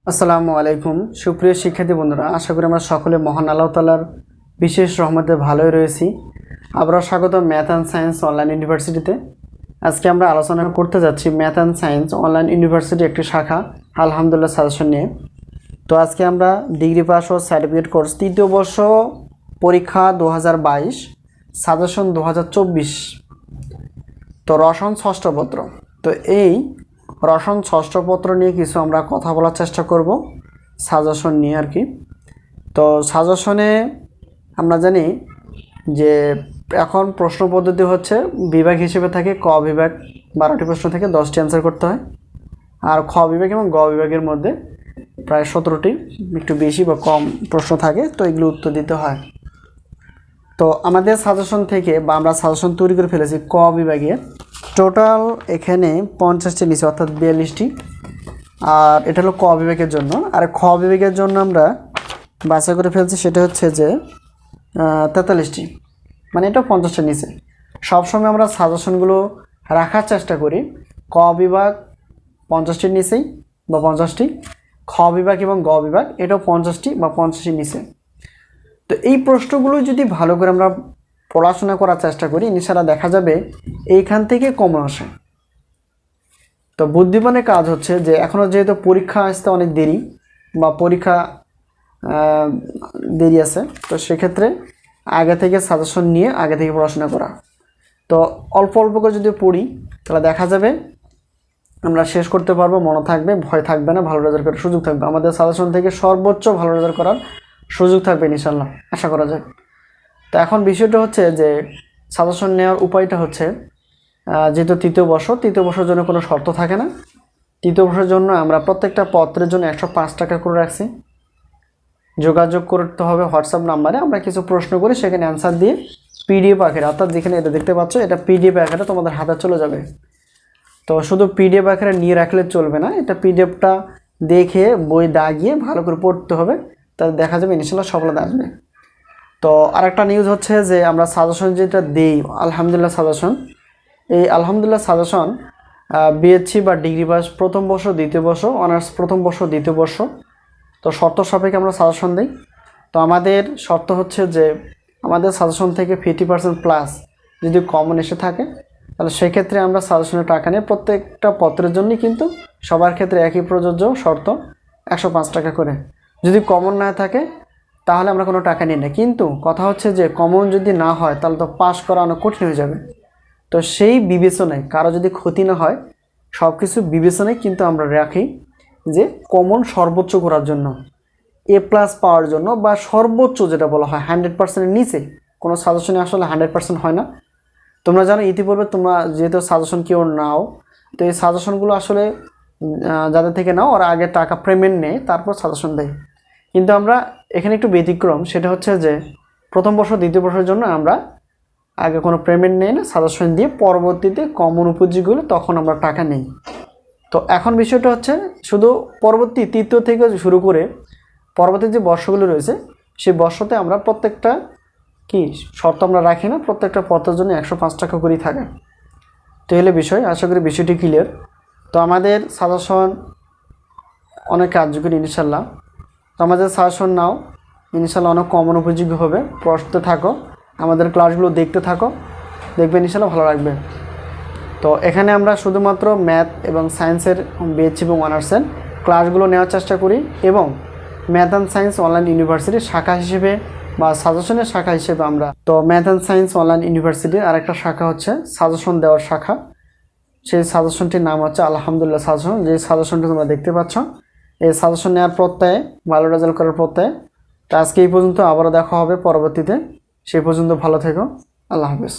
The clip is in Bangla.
আসসালামু আলাইকুম সুপ্রিয় শিক্ষার্থী বন্ধুরা, আশা করি আমরা সকলে মহান আল্লাহ তাআলার বিশেষ রহমতে ভালোই রয়েছি। আবারও স্বাগত ম্যাথ অ্যান্ড সায়েন্স অনলাইন ইউনিভার্সিটিতে। আজকে আমরা আলোচনা করতে যাচ্ছি math and science online university একটি শাখা আলহামদুলিল্লাহ সাজেশন নিয়ে। তো আজকে আমরা ডিগ্রি পাস ও সার্টিফিকেট কোর্স তৃতীয় বর্ষ পরীক্ষা 2022 সাজেশন 2024, তো রসায়ন ষষ্ঠ পত্র। তো এই রসায়ন ষষ্ঠ পত্র নিয়ে কিছু আমরা কথা বলার চেষ্টা করব সাজেশন নিয়ে আর কি। তো সাজেশনে আমরা জানি যে এখন প্রশ্ন পদ্ধতি হচ্ছে বিভাগ হিসেবে থাকে ক বিভাগ 12টি প্রশ্ন থেকে 10টি অ্যান্সার করতে হয়, আর খ বিভাগ এবং গ বিভাগের মধ্যে প্রায় 17টি, একটু বেশি বা কম প্রশ্ন থাকে, তো এগুলো উত্তর দিতে হয়। তো আমাদের সাজেশন থেকে বা আমরা সাজেশন তৈরি করে ফেলেছি ক বিভাগের টোটাল এখানে 50টি নিচে অর্থাৎ 42টি, আর এটা হলো ক বিভাগের জন্য। আর খ বিভাগের জন্য আমরা বাছাই করে ফেলছি সেটা হচ্ছে যে 43টি, মানে এটা 50টার নিচে। সবসময় আমরা সাজেশনগুলো রাখার চেষ্টা করি ক বিভাগ 50টির নিচেই বা 50টি, খ বিভাগ এবং গ বিভাগ এটাও 50টি বা 50টির নিচে। তো এই প্রশ্নগুলো যদি ভালো করে আমরা পড়াশোনা করার চেষ্টা করি, ইনশাআল্লাহ দেখা যাবে এইখান থেকে কমন আসে। তো বুদ্ধিমানের কাজ হচ্ছে যে এখনও যেহেতু পরীক্ষা আসতে অনেক দেরি বা পরীক্ষা দেরি আছে, তো সেক্ষেত্রে আগে থেকে সাজেশন নিয়ে আগে থেকে পড়াশোনা করা। তো অল্প অল্প করে যদি পড়ি তাহলে দেখা যাবে আমরা শেষ করতে পারবো, মনে থাকবে, ভয় থাকবে না, ভালো রেজাল্ট করার সুযোগ থাকবে। আমাদের সাজেশন থেকে সর্বোচ্চ ভালো রেজাল্ট করার সুযোগ থাকবে ইনশাআল্লাহ, আশা করা যায়। তো এখন বিষয়টা হচ্ছে যে সাজেশন নেওয়ার উপায়টা হচ্ছে, যেহেতু তৃতীয় বর্ষের জন্য কোনো শর্ত থাকে না। তৃতীয় বর্ষের জন্য আমরা প্রত্যেকটা পত্রের জন্য 105 টাকা করে রাখছি। যোগাযোগ করতে হবে হোয়াটসঅ্যাপ নাম্বারে, আমরা কিছু প্রশ্ন করি, সেখানে অ্যান্সার দিয়ে পিডিএফ আকারে, অর্থাৎ যেখানে এটা দেখতে পাচ্ছ এটা পিডিএফ আকারে তোমাদের হাতে চলে যাবে। তো শুধু পিডিএফ আকারে নিয়ে রাখলে চলবে না, এটা পিডিএফটা দেখে বই দাগিয়ে ভালো করে পড়তে হবে, তাহলে দেখা যাবে ইনশাআল্লাহ সফলতা আসবে। তো আরেকটা নিউজ হচ্ছে যে আমরা সাজেশন যেটা দিই আলহামদুলিল্লাহ সাজেশন, এই আলহামদুলিল্লাহ সাজেশন বিএসসি বা ডিগ্রি পাস প্রথম বর্ষ দ্বিতীয় বর্ষ, অনার্স প্রথম বর্ষ দ্বিতীয় বর্ষ, তো শর্ত সাপেক্ষে আমরা সাজেশন দিই। তো আমাদের শর্ত হচ্ছে যে আমাদের সাজেশন থেকে 50% প্লাস যদি কমন এসে থাকে, তাহলে সেক্ষেত্রে আমরা সাজেশনের টাকা নিয়ে প্রত্যেকটা পত্রের জন্যই কিন্তু সবার ক্ষেত্রে একই প্রযোজ্য শর্ত 105 টাকা করে। যদি কমন না থাকে তাহলে আমরা কোনো টাকা নিই না, কিন্তু কথা হচ্ছে যে কমন যদি না হয় তাহলে তো পাস করা অনেক কঠিন হয়ে যাবে। তো সেই বিবেচনায় কারো যদি ক্ষতি না হয়, সব কিছু বিবেচনায় কিন্তু আমরা রাখি যে কমন সর্বোচ্চ করার জন্য, এ প্লাস পাওয়ার জন্য, বা সর্বোচ্চ যেটা বলা হয় 100%-এর নিচে কোনো সাজেশনে আসলে 100% হয় না। তোমরা জানো ইতিপূর্বে তোমরা যেহেতু সাজেশন কেউ নাও, তো এই সাজেশনগুলো আসলে যাদের থেকে নাও ওরা আগে টাকা পেমেন্ট নেয়, তারপর সাজেশন দেয়। কিন্তু আমরা এখানে একটু ব্যতিক্রম, সেটা হচ্ছে যে প্রথম বর্ষ দ্বিতীয় বর্ষের জন্য আমরা আগে কোনো পেমেন্ট নেই না, সাজেশন দিয়ে পরবর্তীতে কমন উপযোগী হলে তখন আমরা টাকা নেই। তো এখন বিষয়টা হচ্ছে শুধু পরবর্তী তৃতীয় থেকে শুরু করে পরবর্তী যে বর্ষগুলো রয়েছে সেই বর্ষতে আমরা প্রত্যেকটা কি শর্ত আমরা রাখি না, প্রত্যেকটা পত্রের জন্য 105 টাকা করেই থাকে। তো এলে বিষয়, আশা করি বিষয়টি ক্লিয়ার। তো আমাদের সাজেশন অনেক কার্যকরী ইনশাল্লাহ। তো আমাদের সাজেশন নাও, ইনশাল্লাহ অনেক কমন উপযোগী হবে। পড়তে থাকো, আমাদের ক্লাসগুলো দেখতে থাকো, দেখবেন ইনশাল্লাহ ভালো লাগবে। তো এখানে আমরা শুধুমাত্র ম্যাথ এবং সায়েন্সের বিএসসি এবং অনার্সের ক্লাসগুলো নেওয়ার চেষ্টা করি, এবং ম্যাথ অ্যান্ড সায়েন্স অনলাইন ইউনিভার্সিটির শাখা হিসেবে বা সাজেশনের শাখা হিসেবে আমরা, তো ম্যাথ অ্যান্ড সায়েন্স অনলাইন ইউনিভার্সিটির আরেকটা শাখা হচ্ছে সাজেশন দেওয়ার শাখা। সেই সাজেশনটির নাম হচ্ছে আলহামদুলিল্লাহ সাজেশন। যে সাজেশনটি তোমরা দেখতে পাচ্ছ, এই সাজেশন নেওয়ার প্রত্যয়ে, ভালো রেজাল্ট করার প্রত্যয়ে। তো আজকে এই পর্যন্ত, আবারও দেখা হবে পরবর্তীতে। সেই পর্যন্ত ভালো থেকো, আল্লাহ হাফেজ।